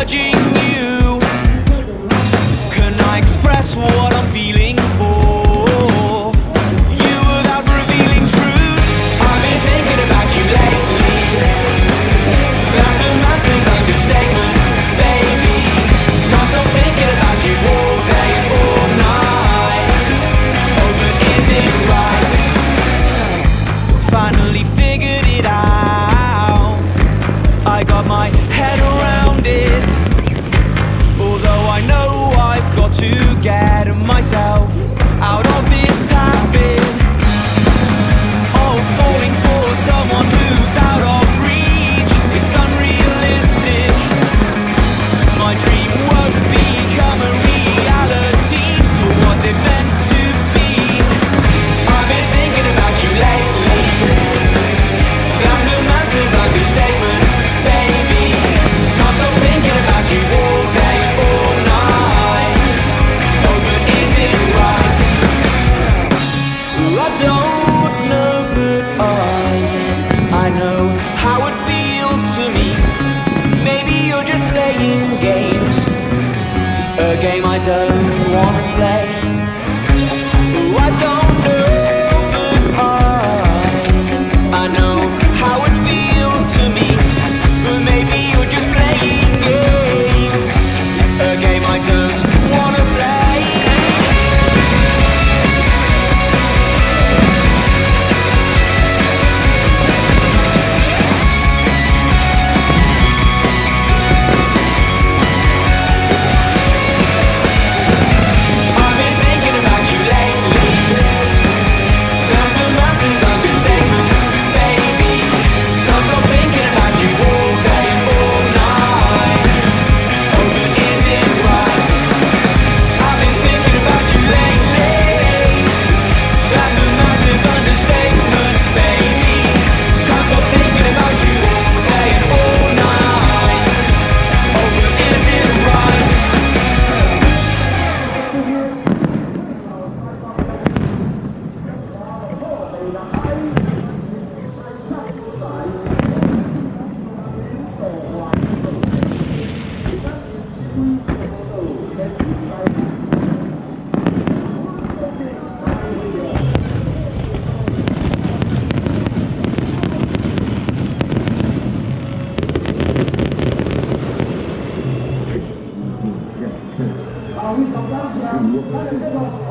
judging you. Can I express what I'm feeling for you without revealing truth? I've been thinking about you lately. That's a massive understatement, baby. Can't stop thinking about you all day and all night. Oh, but is it right? Finally figured it out. I got my head around it. Although I know I've got to get myself out of this habit of falling for someone who's out of reach. It's unrealistic. My dream won't become a reality. But was it meant to be? I've been thinking about you lately. That's a massive understatement, baby. Can't stop thinking about you all day, all night. Oh, but is it right? I don't know, but I know how it feels to me. Maybe you're just playing games, a game I don't wanna play. I don't know, but I know how it feels to me. But maybe you're just playing games, a game I don't wanna play. I've been thinking about you lately. That's a massive understatement, baby. Can't stop thinking about you all day and all night. Oh, but is it right? I've been thinking about you lately. That's a massive understatement, baby. Can't stop thinking about you all day and all night. Oh, but is it right?